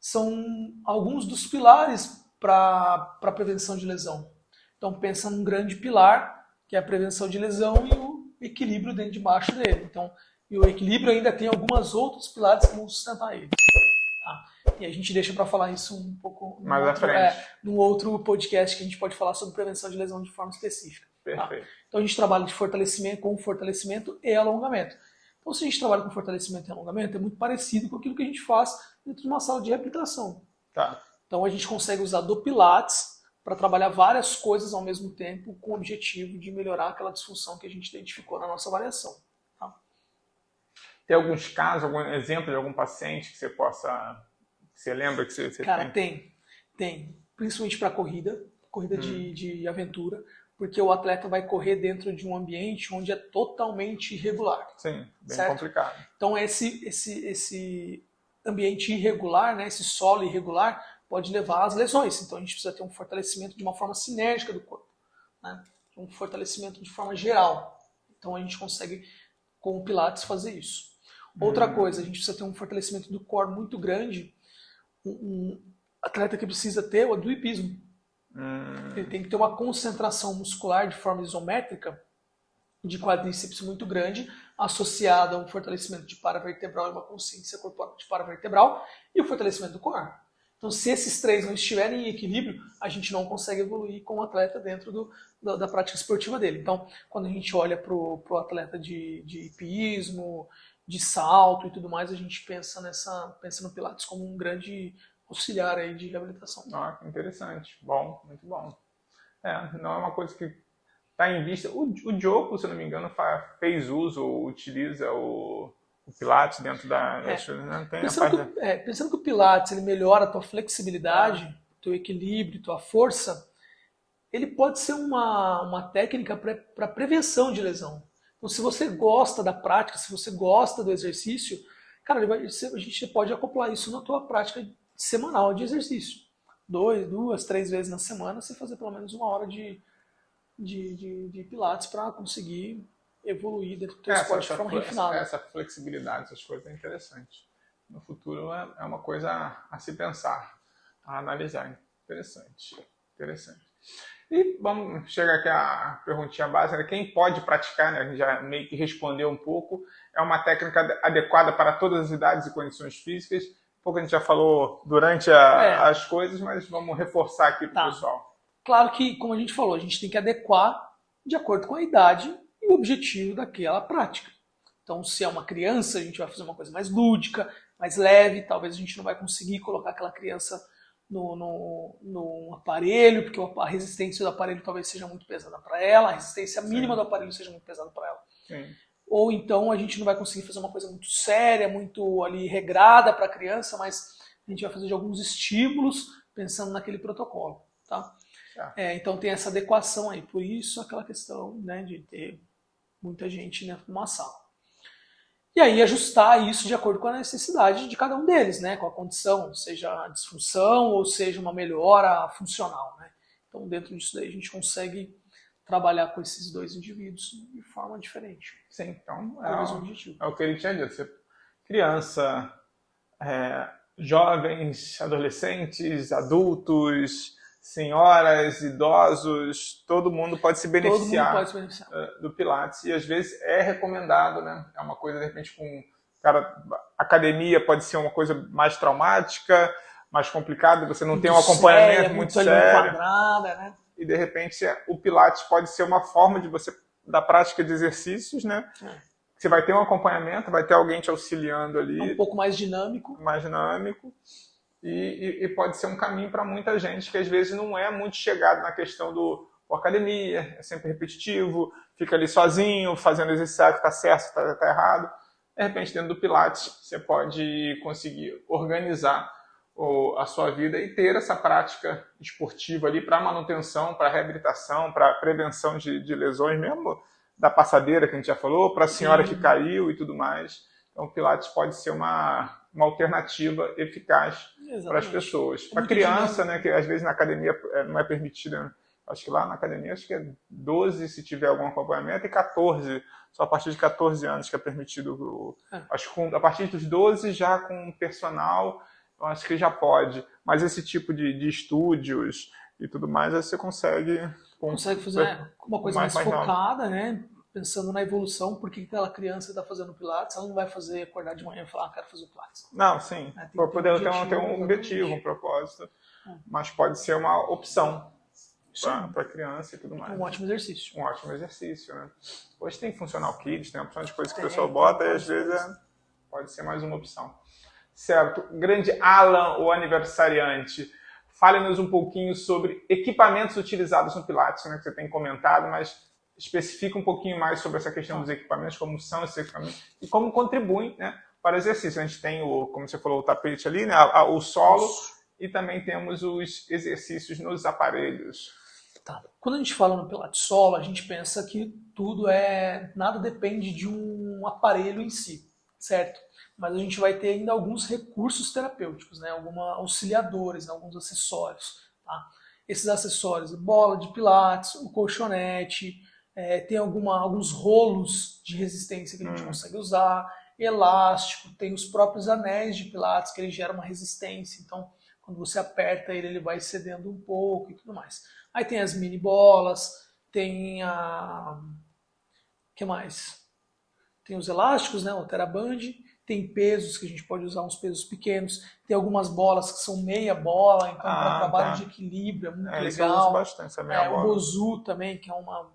são alguns dos pilares para a prevenção de lesão. Então pensa num grande pilar, que é a prevenção de lesão, e o equilíbrio dentro de baixo dele. Então, e o equilíbrio ainda tem alguns outros pilares que vão sustentar ele. Tá? E a gente deixa para falar isso um pouco mais à frente. Num outro podcast que a gente pode falar sobre prevenção de lesão de forma específica. Perfeito. Tá? Então a gente trabalha de fortalecimento com fortalecimento e alongamento. Então se a gente trabalha com fortalecimento e alongamento, é muito parecido com aquilo que a gente faz dentro de uma sala de reabilitação. Tá. Então a gente consegue usar do Pilates para trabalhar várias coisas ao mesmo tempo com o objetivo de melhorar aquela disfunção que a gente identificou na nossa avaliação. Tá? Tem alguns casos, algum exemplo de algum paciente que você possa... Que você lembra que você Cara, tem? Tem. Principalmente para corrida de aventura, porque o atleta vai correr dentro de um ambiente onde é totalmente irregular. Sim, bem certo? complicado. Então esse ambiente irregular, né, esse solo irregular, pode levar às lesões. Então a gente precisa ter um fortalecimento de uma forma sinérgica do corpo, né? Um fortalecimento de forma geral. Então a gente consegue, com o Pilates, fazer isso. Outra coisa, a gente precisa ter um fortalecimento do core muito grande. Um atleta que precisa ter o do hipismo. Ele tem que ter uma concentração muscular de forma isométrica de quadríceps muito grande, associada a um fortalecimento de paravertebral e uma consciência corporal de paravertebral e o fortalecimento do core. Então, se esses três não estiverem em equilíbrio, a gente não consegue evoluir com o atleta dentro da prática esportiva dele. Então, quando a gente olha para o atleta de hipismo, de salto e tudo mais, a gente pensa no Pilates como um grande auxiliar aí de reabilitação. Ah, interessante. Bom, muito bom. Não é uma coisa que está em vista. O Diogo, se eu não me engano, fez uso ou utiliza o Pilates dentro das coisas, né? Pensando que o Pilates ele melhora a tua flexibilidade, teu equilíbrio, tua força, ele pode ser uma técnica para prevenção de lesão. Então, se você gosta da prática, se você gosta do exercício, cara, a gente pode acoplar isso na tua prática semanal de exercício. 2, 3 vezes na semana, você fazer pelo menos 1 hora de Pilates para conseguir evoluir dentro do teu esporte de forma refinada. Essa flexibilidade, essas coisas é interessante. No futuro é uma coisa a se pensar, a analisar. Interessante. E vamos chegar aqui à perguntinha básica. Quem pode praticar, né? A gente já meio que respondeu um pouco. É uma técnica adequada para todas as idades e condições físicas. Um pouco a gente já falou durante as coisas, mas vamos reforçar aqui para o pessoal. Claro que, como a gente falou, a gente tem que adequar de acordo com a idade e o objetivo daquela prática. Então, se é uma criança, a gente vai fazer uma coisa mais lúdica, mais leve. Talvez a gente não vai conseguir colocar aquela criança no aparelho, porque a resistência do aparelho talvez seja muito pesada para ela, a resistência mínima do aparelho seja muito pesada para ela. Sim. Ou então a gente não vai conseguir fazer uma coisa muito séria, muito ali regrada para a criança, mas a gente vai fazer de alguns estímulos pensando naquele protocolo. Tá? Então tem essa adequação aí, por isso aquela questão, né, de ter muita gente dentro de uma sala. E aí ajustar isso de acordo com a necessidade de cada um deles, né? Com a condição, seja a disfunção ou seja uma melhora funcional, né? Então dentro disso daí a gente consegue trabalhar com esses dois indivíduos de forma diferente. Sim, então é o que ele tinha dito. Criança, jovens, adolescentes, adultos, senhoras, idosos, todo mundo pode se beneficiar, do Pilates, e às vezes é recomendado, né? É uma coisa, de repente, academia pode ser uma coisa mais traumática, mais complicada, você não tem um acompanhamento muito sério, enquadrada, né? E de repente o Pilates pode ser uma forma de você, da prática de exercícios, né? Você vai ter um acompanhamento, vai ter alguém te auxiliando ali. Um pouco mais dinâmico. E pode ser um caminho para muita gente que às vezes não é muito chegado na questão do academia, é sempre repetitivo, fica ali sozinho, fazendo exercício, está certo, está errado. De repente, dentro do Pilates, você pode conseguir organizar a sua vida e ter essa prática esportiva ali para manutenção, para reabilitação, para prevenção de lesões mesmo, da passadeira que a gente já falou, para a senhora que caiu e tudo mais. Então, o Pilates pode ser uma alternativa eficaz para as pessoas. Para criança, né, que às vezes na academia não é permitida, acho que lá na academia acho que é 12 se tiver algum acompanhamento e 14, só a partir de 14 anos que é permitido. Acho que a partir dos 12 já com personal, eu acho que já pode. Mas esse tipo de estúdios e tudo mais, você consegue fazer uma coisa mais focada, né? Pensando na evolução, por que aquela criança está fazendo Pilates, ela não vai acordar de manhã e falar, quero fazer o Pilates. Não, sim. Para poder ter um objetivo, um propósito. Mas pode ser uma opção para criança e tudo mais. Um ótimo exercício. Um ótimo exercício, né? Hoje tem Funcional Kids, tem uma opção de coisas que o pessoal bota e às vezes pode ser mais uma opção. Certo. Grande Alan, o aniversariante, fale-nos um pouquinho sobre equipamentos utilizados no Pilates, né, que você tem comentado, mas especifica um pouquinho mais sobre essa questão dos equipamentos, como são esses equipamentos e como contribuem, né, para o exercício. A gente tem, como você falou, o tapete ali, né, o solo, e também temos os exercícios nos aparelhos. Tá. Quando a gente fala no Pilates solo, a gente pensa que nada depende de um aparelho em si, certo? Mas a gente vai ter ainda alguns recursos terapêuticos, né? Alguns auxiliadores, né? Alguns acessórios. Tá? Esses acessórios, bola de pilates, o colchonete, tem alguns rolos de resistência que a gente consegue usar, elástico, tem os próprios anéis de pilates que ele gera uma resistência, então quando você aperta ele vai cedendo um pouco e tudo mais. Aí tem as mini bolas, tem que mais? Tem os elásticos, né? O TheraBand. Tem pesos que a gente pode usar, uns pesos pequenos. Tem algumas bolas que são meia bola, então para trabalho de equilíbrio é muito legal. Isso eu uso bastante, essa meia bola. O Bozu também, que é uma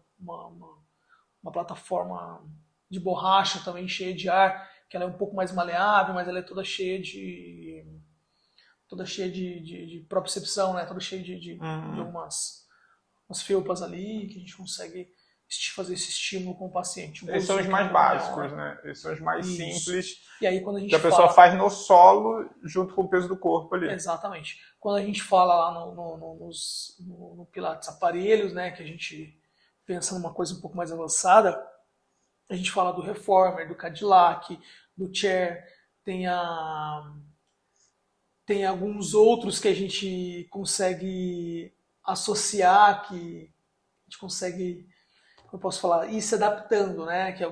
plataforma de borracha também cheia de ar, que ela é um pouco mais maleável, mas ela é toda cheia de propriocepção, né? Toda cheia de algumas felpas ali, que a gente consegue fazer esse estímulo com o paciente. Esses são os mais básicos, né? Esses são os mais simples. E aí, quando a gente que a pessoa faz no solo, junto com o peso do corpo ali. Exatamente. Quando a gente fala lá no Pilates aparelhos, né, que a gente pensa numa coisa um pouco mais avançada, a gente fala do Reformer, do Cadillac, do Chair, tem alguns outros que a gente consegue associar, que a gente consegue, como eu posso falar, ir se adaptando, né? Que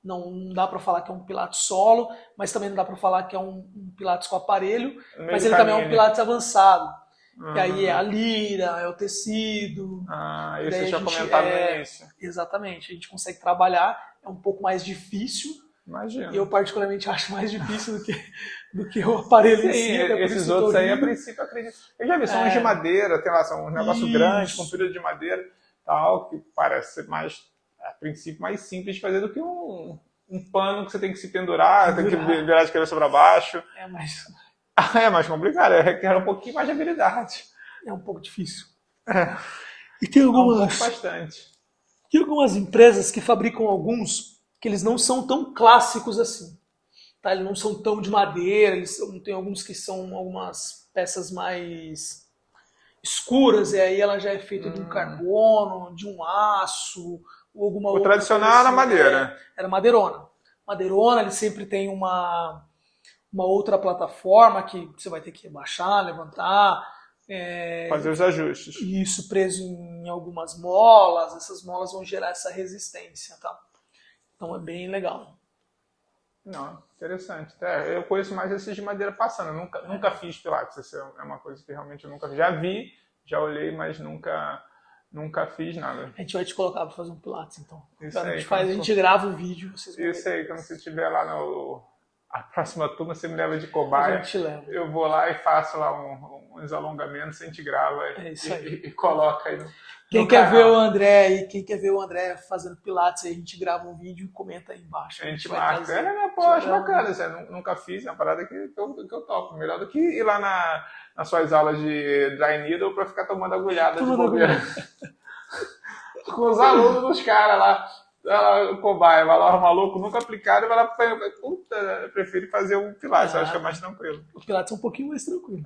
não dá para falar que é um Pilates solo, mas também não dá para falar que é um Pilates com aparelho, mas ele também é um Pilates avançado. Que aí é a lira, é o tecido. Isso eu tinha comentado no início. Exatamente, a gente consegue trabalhar, é um pouco mais difícil. Imagina. Eu particularmente acho mais difícil do que o aparelho em si. Esses outros aí, a princípio, acredito. Eu já vi, são uns de madeira, tem lá, são um negócio grande, com pilha de madeira, tal, que parece ser mais, a princípio, mais simples de fazer do que um pano que você tem que se pendurar, tem que virar de cabeça para baixo. É mais complicado, requer um pouquinho mais de habilidade. É um pouco difícil. E tem algumas... Bastante. Tem algumas empresas que fabricam alguns que eles não são tão clássicos assim. Tá? Eles não são tão de madeira, tem alguns que são algumas peças mais escuras, e aí ela já é feita de um carbono, de um aço, ou alguma outra. O tradicional era madeira. Era madeirona. Madeirona, ele sempre tem uma outra plataforma que você vai ter que baixar, levantar. Fazer os ajustes. Isso, preso em algumas molas, essas molas vão gerar essa resistência, tá? Então é bem legal. Não, interessante. Eu conheço mais esses de madeira passando, eu nunca fiz Pilates, isso é uma coisa que realmente eu nunca fiz. Já vi, já olhei, mas nunca fiz nada. A gente vai te colocar para fazer um Pilates, então. Isso aí, a gente grava o vídeo. Isso aí, quando você estiver lá a próxima turma, você me leva de cobaia. A gente leva. Eu vou lá e faço lá uns alongamentos, a gente grava e coloca aí Quem quer ver o André fazendo Pilates, aí a gente grava um vídeo e comenta aí embaixo. A gente marca. Acho bacana, eu nunca fiz, é uma parada que eu topo. Melhor do que ir lá nas suas aulas de dry needle pra ficar tomando agulhada de bobeira. Com os alunos dos caras lá. O cobaia, vai lá, o maluco, nunca aplicado, vai lá, puta, eu prefiro fazer um Pilates, eu acho que é mais tranquilo. O Pilates é um pouquinho mais tranquilo.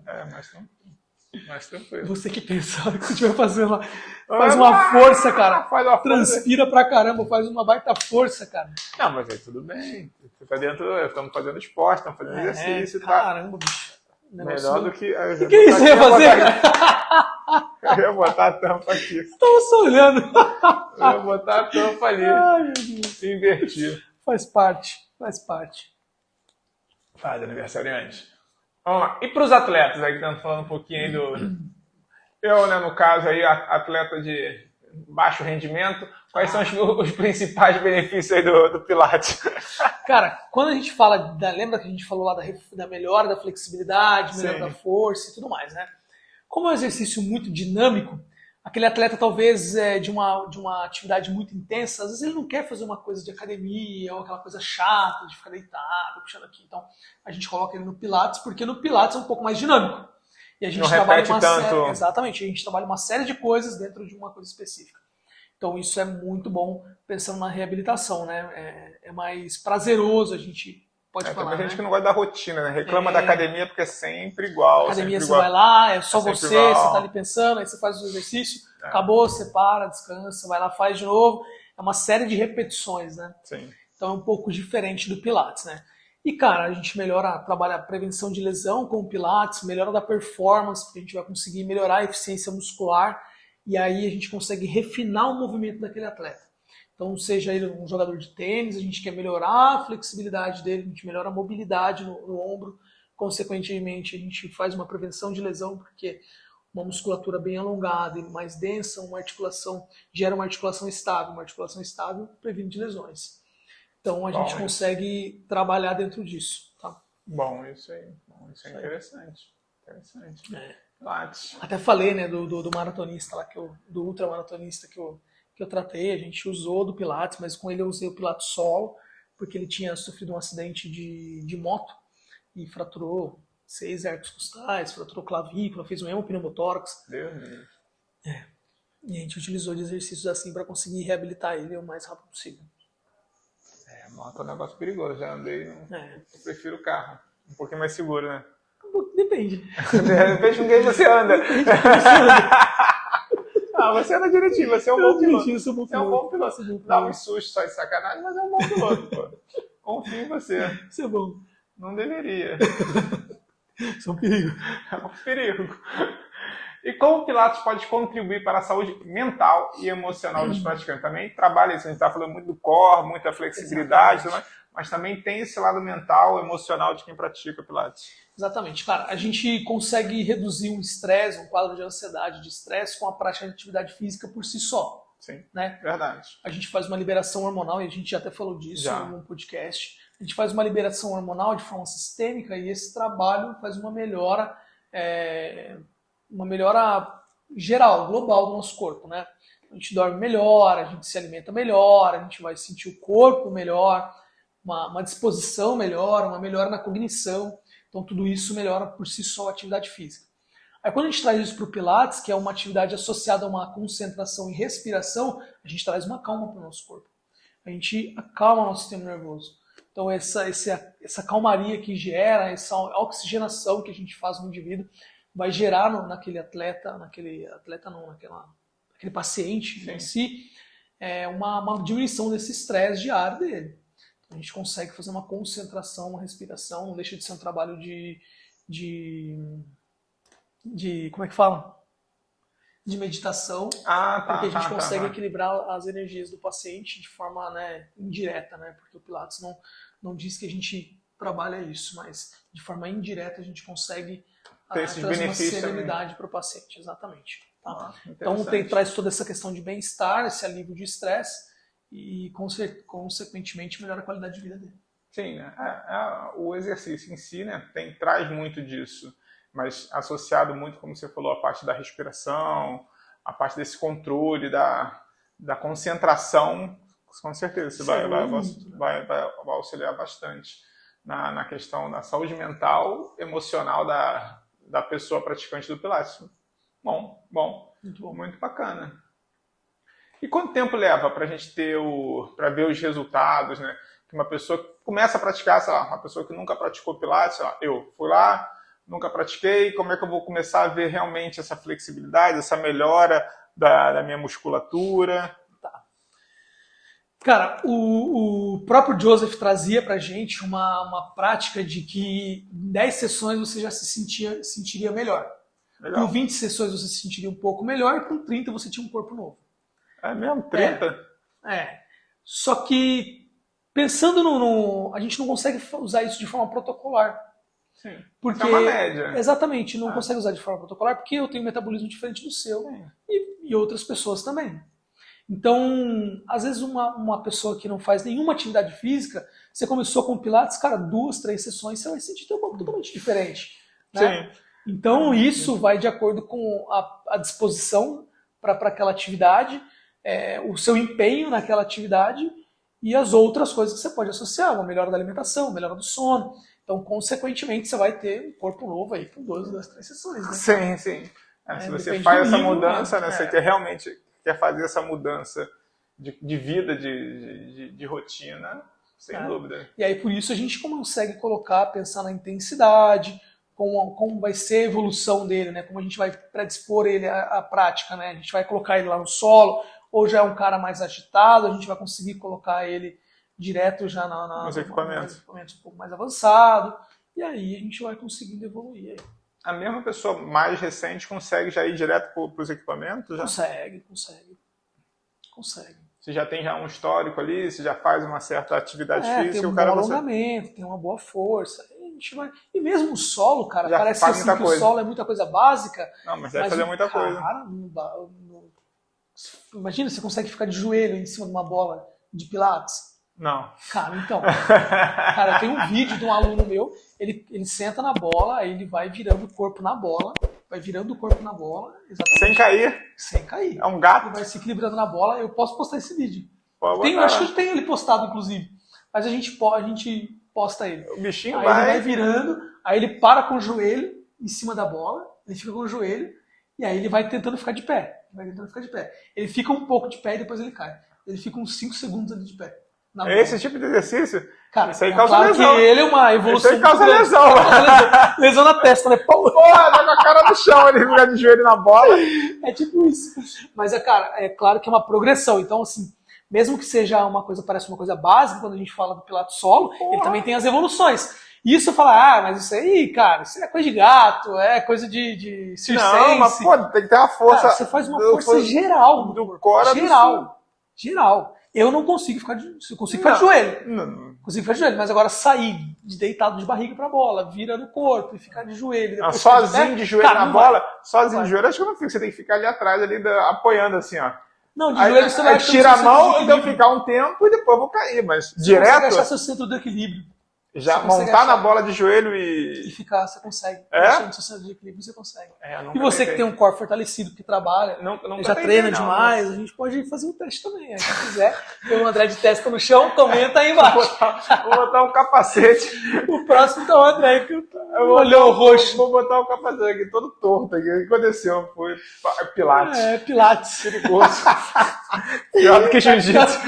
Mais tranquilo. Você que pensava que você estiver fazendo lá, faz uma força, cara. Transpira pra caramba, faz uma baita força, cara. Não, mas aí tudo bem. Você tá dentro, estamos fazendo esporte, estamos fazendo exercício. Caramba, bicho. Melhor do que... O que isso ia fazer, cara? Eu ia botar a tampa aqui. Eu tava só olhando. Eu ia botar a tampa ali. Ai, meu Deus. E invertir. Faz parte. Faz, aniversariante. Vamos lá. E para os atletas, aí que estamos falando um pouquinho aí do... Eu, né, no caso aí, atleta de baixo rendimento, quais são os principais benefícios aí do Pilates? Cara, quando a gente fala, lembra que a gente falou lá da melhora da flexibilidade, melhora da força e tudo mais, né? Como é um exercício muito dinâmico, aquele atleta talvez de uma atividade muito intensa, às vezes ele não quer fazer uma coisa de academia ou aquela coisa chata de ficar deitado, puxando aqui. Então a gente coloca ele no Pilates, porque no Pilates é um pouco mais dinâmico. E a gente não trabalha repete tanto. exatamente, a gente trabalha uma série de coisas dentro de uma coisa específica. Então isso é muito bom pensando na reabilitação, né? É mais prazeroso, a gente pode falar. Tem gente que não gosta da rotina, né? Reclama da academia porque é sempre igual. Academia sempre você igual. vai lá, é só você igual. tá ali pensando, aí você faz o exercício, acabou, você para, descansa, vai lá, faz de novo. É uma série de repetições, né? Sim. Então é um pouco diferente do Pilates, né? E, cara, a gente trabalha a prevenção de lesão com o Pilates, melhora da performance, porque a gente vai conseguir melhorar a eficiência muscular e aí a gente consegue refinar o movimento daquele atleta. Então, seja ele um jogador de tênis, a gente quer melhorar a flexibilidade dele, a gente melhora a mobilidade no ombro, consequentemente a gente faz uma prevenção de lesão, porque uma musculatura bem alongada e mais densa, gera uma articulação estável previne de lesões. Então a gente consegue trabalhar dentro disso. Tá? Bom, isso aí. Isso é interessante. Até falei, né, do maratonista lá, do ultramaratonista que eu tratei, a gente usou do Pilates, mas com ele eu usei o Pilates solo, porque ele tinha sofrido um acidente de moto e fraturou 6 hernias costais, fraturou clavícula, fez um hemopneumotórax. Deus Deus. E a gente utilizou de exercícios assim para conseguir reabilitar ele o mais rápido possível. Moto é um negócio perigoso, já andei. Eu prefiro o carro. Um pouquinho mais seguro, né? Depende. Depende com quem você anda. Você anda direitinho, você é um bom piloto. Você é um bom piloto. Dá um susto só de sacanagem, mas é um bom piloto, pô. Confio em você. Isso é bom. Não deveria. Isso é um perigo. É um perigo. E como o Pilates pode contribuir para a saúde mental e emocional dos praticantes? Também trabalha isso, a gente está falando muito do core, muita flexibilidade, mas também tem esse lado mental, emocional de quem pratica Pilates. Exatamente, cara. A gente consegue reduzir um estresse, um quadro de ansiedade, de estresse com a prática de atividade física por si só. Sim, né? Verdade. A gente faz uma liberação hormonal, e a gente já até falou disso no podcast. A gente faz uma liberação hormonal de forma sistêmica e esse trabalho faz uma melhora geral, global do nosso corpo, né? A gente dorme melhor, a gente se alimenta melhor, a gente vai sentir o corpo melhor, uma disposição melhor, uma melhora na cognição. Então tudo isso melhora por si só a atividade física. Aí quando a gente traz isso para o Pilates, que é uma atividade associada a uma concentração e respiração, a gente traz uma calma para o nosso corpo. A gente acalma o nosso sistema nervoso. Então essa calmaria que gera, essa oxigenação que a gente faz no indivíduo, vai gerar naquele paciente em si, uma diminuição desse estresse diário dele. Então, a gente consegue fazer uma concentração, uma respiração, não deixa de ser um trabalho como é que fala? De meditação, porque a gente consegue equilibrar as energias do paciente de forma indireta, né? Porque o Pilates não diz que a gente trabalha isso, mas de forma indireta a gente consegue trazer uma serenidade para o paciente, exatamente. Tá? Então traz toda essa questão de bem-estar, esse alívio de estresse e consequentemente melhora a qualidade de vida dele. Sim, né? O exercício em si, né, traz muito disso, mas associado muito, como você falou, a parte da respiração, a parte desse controle, da concentração, com certeza você vai auxiliar bastante na questão da saúde mental, emocional da pessoa praticante do Pilates. Muito bacana. E quanto tempo leva para a gente para ver os resultados, né? Que uma pessoa começa a praticar, sei lá, uma pessoa que nunca praticou Pilates, sei lá, eu fui lá, nunca pratiquei, como é que eu vou começar a ver realmente essa flexibilidade, essa melhora da minha musculatura? Tá. Cara, o próprio Joseph trazia pra gente uma prática de que em 10 sessões você já se sentiria melhor. Legal. Com 20 sessões você se sentiria um pouco melhor e com 30 você tinha um corpo novo. É mesmo? 30? Só que pensando a gente não consegue usar isso de forma protocolar. Sim. Porque, é uma média. Exatamente, não consegue usar de forma protocolar porque eu tenho um metabolismo diferente do seu e outras pessoas também. Então, às vezes uma pessoa que não faz nenhuma atividade física, você começou com Pilates, cara, 2, 3 sessões, você vai sentir teu corpo totalmente diferente. Né? Sim. Então, isso vai de acordo com a disposição para aquela atividade, o seu empenho naquela atividade e as outras coisas que você pode associar, uma melhora da alimentação, melhora do sono. Então, consequentemente, você vai ter um corpo novo aí com 2 das 3 sessões. Né? Sim, sim. Se você faz essa mudança, né? Você realmente quer fazer essa mudança de vida, de rotina, sem dúvida. E aí, por isso, a gente consegue pensar na intensidade, como vai ser a evolução dele, né? Como a gente vai predispor ele à prática, né? A gente vai colocar ele lá no solo, ou já é um cara mais agitado, a gente vai conseguir colocar ele direto já nos equipamentos um pouco mais avançado, e aí a gente vai conseguindo evoluir. Aí. A mesma pessoa mais recente consegue já ir direto para os equipamentos? Já? Consegue. Você já tem um histórico ali, você já faz uma certa atividade física. Tem um bom alongamento, tem uma boa força. A gente vai... E mesmo o solo, cara, parece assim que o solo é muita coisa básica. Não, mas deve fazer muita coisa. Imagina, você consegue ficar de joelho em cima de uma bola de pilates? Não. Cara, então. Cara, tem um vídeo de um aluno meu, ele senta na bola, aí ele vai virando o corpo na bola, exatamente. Sem cair? Sem cair. É um gato? Ele vai se equilibrando na bola, eu posso postar esse vídeo. Acho que eu tenho ele postado, inclusive. Mas a gente posta ele. O bichinho aí ele vai virando, aí ele para com o joelho em cima da bola, ele fica com o joelho, e aí ele vai tentando ficar de pé. Ele fica um pouco de pé e depois ele cai. Ele fica uns 5 segundos ali de pé. Esse tipo de exercício? Cara, isso aí causa lesão. Que ele é uma evolução. Isso aí causa lesão. Lesão na testa, né? Porra, tá com a cara no chão, ele fica de joelho na bola. É tipo isso. Mas, cara, é claro que é uma progressão. Então, assim, mesmo que seja pareça uma coisa básica, quando a gente fala do Pilates solo, ele também tem as evoluções. Isso eu falo, mas isso aí, cara, isso é coisa de gato, é coisa de circense. Não, mas tem que ter uma força. Cara, você faz uma força geral do core. Geral. Eu não consigo ficar de joelho. Não. Consigo ficar de joelho, mas agora sair deitado de barriga pra bola, vira no corpo e ficar de joelho. Sozinho de joelho na bola? Sozinho de joelho, acho que eu não fico. Você tem que ficar ali atrás, apoiando assim, ó. Não, de joelho você vai tira a mão, então ficar um tempo e depois eu vou cair, mas direto. Você consegue achar seu centro do equilíbrio. Já montar na bola de joelho e ficar, você consegue. Achando seu centro de equilíbrio, você consegue. E você que tem um core fortalecido, que trabalha, já treina demais, a gente pode fazer um teste também. Se quiser, tem o André de testa no chão, comenta aí embaixo. Vou botar um capacete. O próximo tá o André, que olhou roxo. Vou botar o capacete aqui, todo torto. O que aconteceu? Foi Pilates. Pilates. Perigoso. Pior do que jiu-jitsu.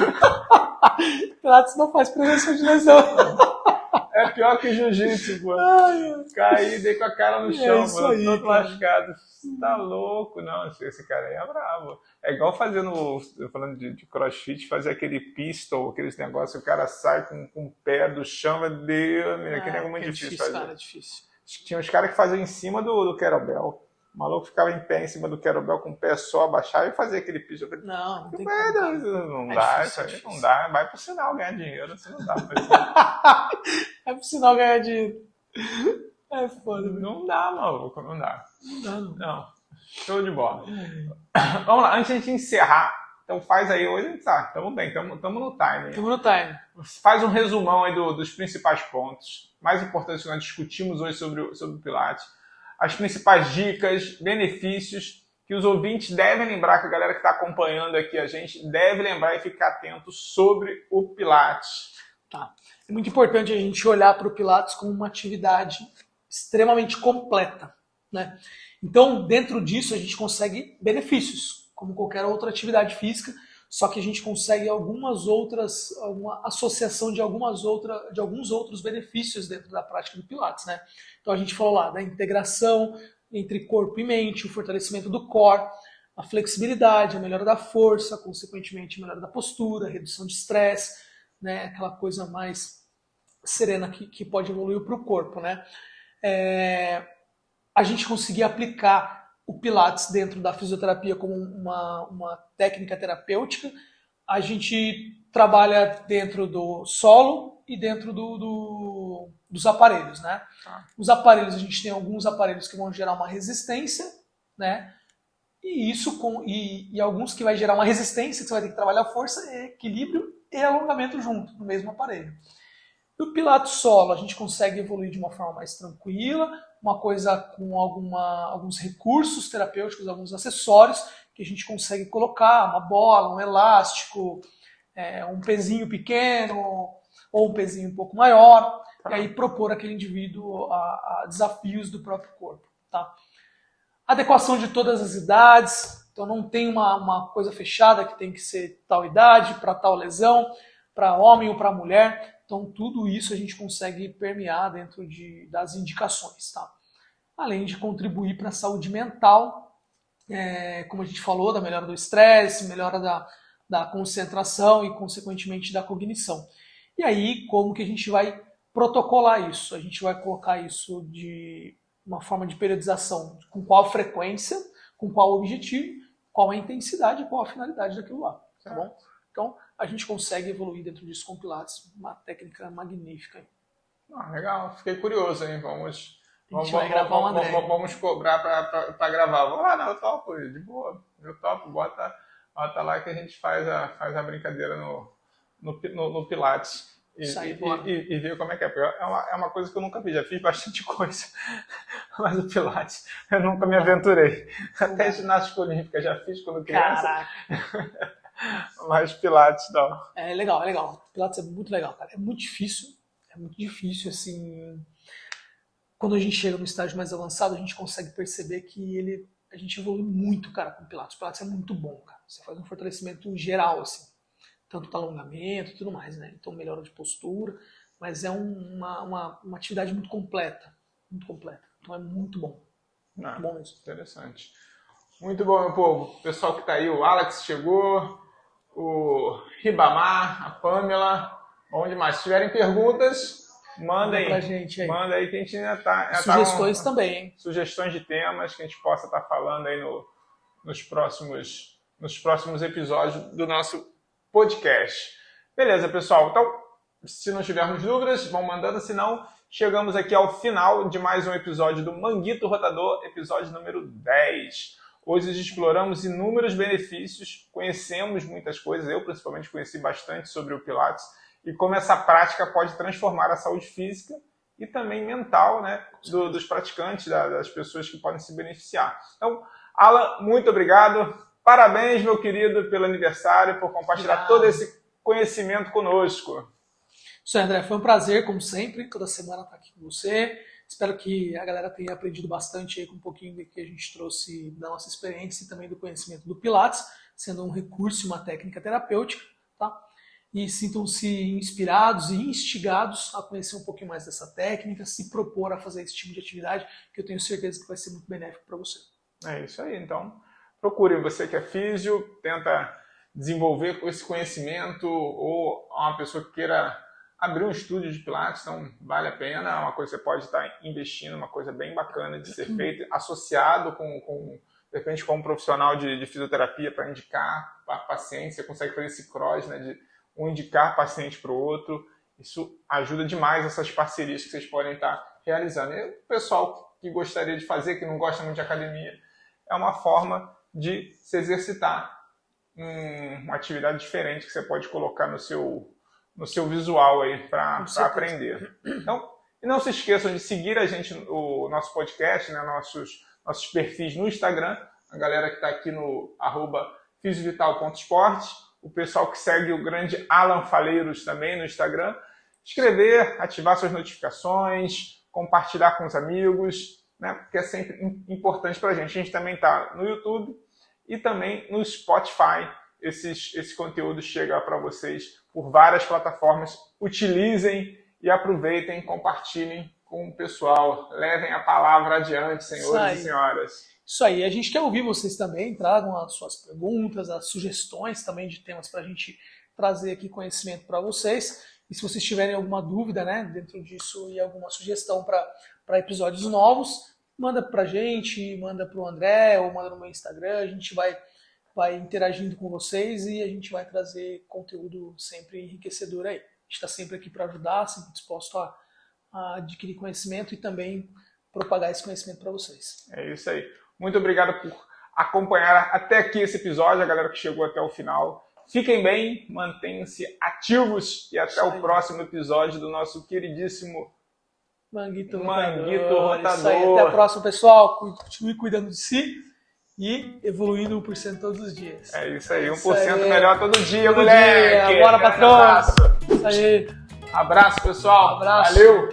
Pilates não faz prevenção de lesão. É pior que jiu-jitsu, pô. Caí, dei com a cara no chão, mano. Todo lascado. Tá louco. Não, esse cara aí é bravo. É igual falando de crossfit, fazer aquele pistol, aqueles negócios, o cara sai com o pé do chão, meu Deus, aquele negócio muito difícil fazer. Cara, é difícil. Tinha uns caras que faziam em cima do kettlebell. O maluco ficava em pé em cima do kettlebell com o pé só, abaixar e fazer aquele piso. Não tem como. Não dá, isso aí não dá. Vai pro sinal ganhar dinheiro, assim não dá. É pro sinal ganhar dinheiro. É foda. Não dá, maluco, não dá. Não. Show de bola. Vamos lá, antes de a gente encerrar, então faz aí, hoje a gente tá, tamo bem, tamo no time. Estamos no time. Faz um resumão aí dos principais pontos, mais importantes que nós discutimos hoje sobre o Pilates. As principais dicas, benefícios que os ouvintes devem lembrar, que a galera que está acompanhando aqui a gente deve lembrar e ficar atento sobre o Pilates. Tá. É muito importante a gente olhar para o Pilates como uma atividade extremamente completa, né? Então, dentro disso, a gente consegue benefícios, como qualquer outra atividade física, só que a gente consegue uma associação de alguns outros benefícios dentro da prática do Pilates, né? Então a gente falou lá da integração entre corpo e mente, o fortalecimento do core, a flexibilidade, a melhora da força, consequentemente a melhora da postura, a redução de estresse, né? Aquela coisa mais serena que pode evoluir para o corpo, né? A gente conseguir aplicar o Pilates dentro da fisioterapia como uma técnica terapêutica. A gente trabalha dentro do solo e dentro dos aparelhos, né? Os aparelhos, a gente tem alguns aparelhos que vão gerar uma resistência, né? E alguns que vai gerar uma resistência, que você vai ter que trabalhar força, equilíbrio e alongamento junto, no mesmo aparelho. E o Pilates solo, a gente consegue evoluir de uma forma mais tranquila, uma coisa com alguns recursos terapêuticos, alguns acessórios que a gente consegue colocar uma bola, um elástico, um pezinho pequeno ou um pezinho um pouco maior, e aí propor aquele indivíduo a desafios do próprio corpo. Tá? Adequação de todas as idades, então não tem uma coisa fechada que tem que ser tal idade, para tal lesão, para homem ou para mulher. Então tudo isso a gente consegue permear dentro das indicações. Tá? Além de contribuir para a saúde mental, como a gente falou, da melhora do estresse, melhora da concentração e, consequentemente, da cognição. E aí, como que a gente vai protocolar isso? A gente vai colocar isso de uma forma de periodização, com qual frequência, com qual objetivo, qual a intensidade e qual a finalidade daquilo lá. Tá bom? Então, a gente consegue evoluir dentro disso com Pilates, uma técnica magnífica. Legal, fiquei curioso, hein? Vamos cobrar para gravar. Vamos lá, eu topo, de boa. Eu topo, bota lá que a gente faz a brincadeira no Pilates. E ver como é que é. É uma coisa que eu nunca fiz, já fiz bastante coisa, mas o Pilates eu nunca me aventurei. Até ginástica olímpica já fiz quando criança. Caraca! Mas Pilates não. É legal. Pilates é muito legal, cara. É muito difícil, assim. Quando a gente chega no estágio mais avançado, a gente consegue perceber que a gente evolui muito, cara, com o Pilates. O Pilates é muito bom, cara. Você faz um fortalecimento geral, assim. Tanto do alongamento e tudo mais, né? Então melhora de postura, mas é uma atividade muito completa. Muito completa. Então é muito bom. Muito bom mesmo. Interessante. Muito bom, meu povo. O pessoal que tá aí, o Alex chegou, o Ribamar, a Pamela. Bom demais. Se tiverem perguntas, mandem pra gente aí. Manda aí que a gente ainda tá. Sugestões também, hein? Sugestões de temas que a gente possa estar falando aí nos próximos episódios do nosso podcast. Beleza, pessoal. Então, se não tivermos dúvidas, vão mandando, senão chegamos aqui ao final de mais um episódio do Manguito Rotador, episódio número 10. Hoje exploramos inúmeros benefícios, conhecemos muitas coisas, eu principalmente conheci bastante sobre o Pilates e como essa prática pode transformar a saúde física e também mental, né, dos praticantes, das pessoas que podem se beneficiar. Então, Alan, muito obrigado. Parabéns, meu querido, pelo aniversário, por compartilhar todo esse conhecimento conosco. Isso aí, André. Foi um prazer, como sempre, toda semana estar aqui com você. Espero que a galera tenha aprendido bastante aí com um pouquinho do que a gente trouxe da nossa experiência e também do conhecimento do Pilates, sendo um recurso e uma técnica terapêutica, tá? E sintam-se inspirados e instigados a conhecer um pouquinho mais dessa técnica, se propor a fazer esse tipo de atividade, que eu tenho certeza que vai ser muito benéfico para você. É isso aí, então procure, você que é físio, tenta desenvolver esse conhecimento, ou uma pessoa que queira abrir um estúdio de Pilates, então vale a pena, é uma coisa que você pode estar investindo, uma coisa bem bacana de ser feita, associado de repente com um profissional de fisioterapia para indicar para paciente, você consegue fazer esse cross, né, de um indicar paciente para o outro, isso ajuda demais essas parcerias que vocês podem estar realizando. E o pessoal que gostaria de fazer, que não gosta muito de academia, é uma forma de se exercitar, uma atividade diferente que você pode colocar no seu visual aí para aprender. Então, e não se esqueçam de seguir a gente, o nosso podcast, né, nossos perfis no Instagram, a galera que está aqui no @fisiovital.sport, o pessoal que segue o grande Alan Faleiros também no Instagram, escrever, ativar suas notificações, compartilhar com os amigos, né, porque é sempre importante para a gente. A gente também está no YouTube e também no Spotify. Esse conteúdo chega para vocês por várias plataformas. Utilizem e aproveitem, compartilhem com o pessoal. Levem a palavra adiante, senhores e senhoras. Isso aí. A gente quer ouvir vocês também. Tragam as suas perguntas, as sugestões também de temas para a gente trazer aqui conhecimento para vocês. E se vocês tiverem alguma dúvida, né, dentro disso e alguma sugestão para episódios novos, manda para a gente, manda para o André ou manda no meu Instagram. A gente vai interagindo com vocês e a gente vai trazer conteúdo sempre enriquecedor aí. A gente está sempre aqui para ajudar, sempre disposto a adquirir conhecimento e também propagar esse conhecimento para vocês. É isso aí. Muito obrigado por acompanhar até aqui esse episódio, a galera que chegou até o final. Fiquem bem, mantenham-se ativos e até o próximo episódio do nosso queridíssimo Manguito Rotador. Isso aí, até a próxima, pessoal. Continue cuidando de si e evoluindo 1% todos os dias. É isso aí, 1% Isso aí. melhor todo dia, Todo moleque. dia. Bora, Grande patrão. abraço. Isso aí. Abraço, pessoal. Abraço. Valeu.